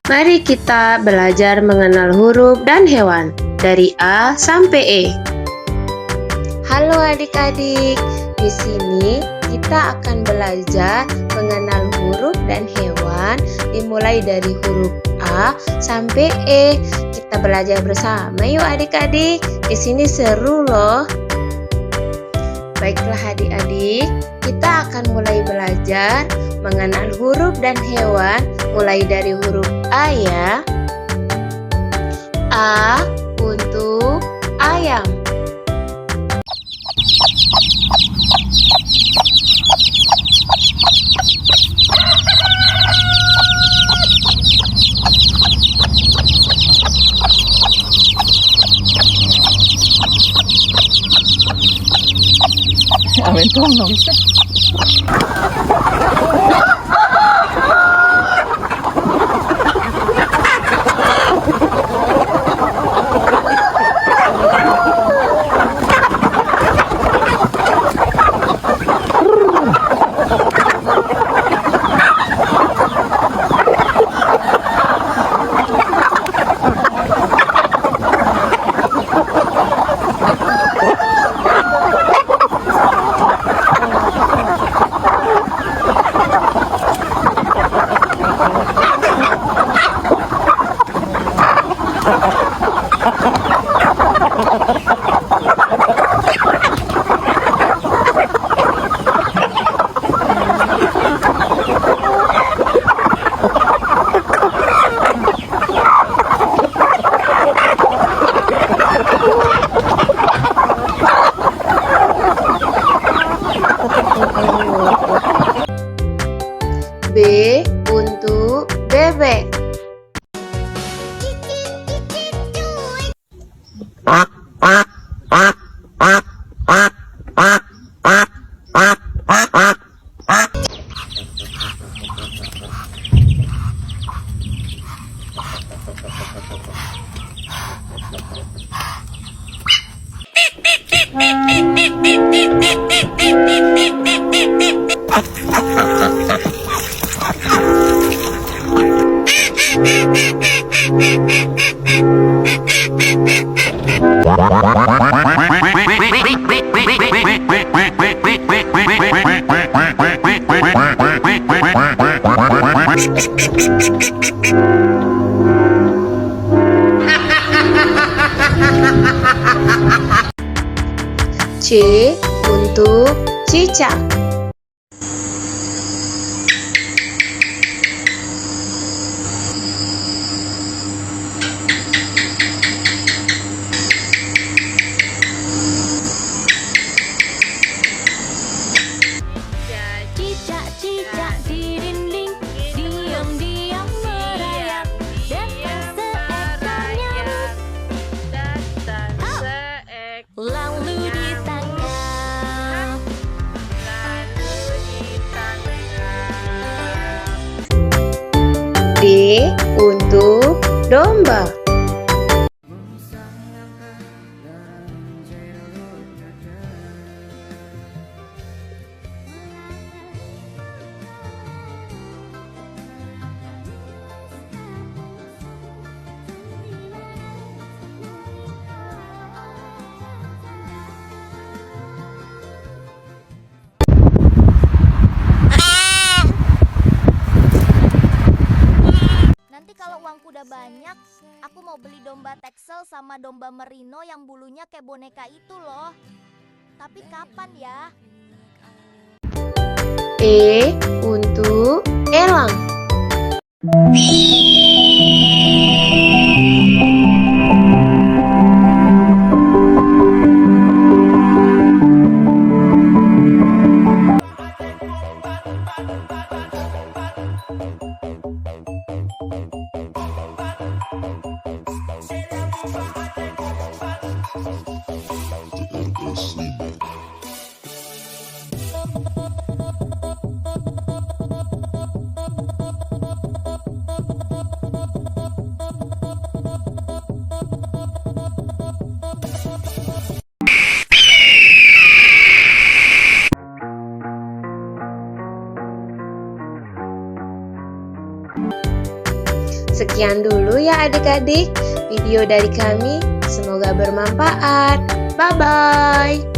Mari kita belajar mengenal huruf dan hewan dari A sampai E. Halo adik-adik, di sini kita akan belajar mengenal huruf dan hewan dimulai dari huruf A sampai E. Kita belajar bersama yuk adik-adik. Di sini seru loh. Baiklah adik-adik, kita akan mulai belajar mengenal huruf dan hewan mulai dari huruf A ya. A untuk ayam. Amin tuang no bisa. B untuk bebek. C untuk cicak. Cicak-cicak di dinding, diam-diam merayap, datang seekor nyamuk, lalu ditangkap. D untuk domba. Nanti kalau uangku udah banyak, aku mau beli domba Texel sama domba merino yang bulunya kayak boneka itu loh. Tapi kapan ya? E untuk elang. Sekian dulu ya adik-adik video dari kami. Semoga bermanfaat. Bye-bye.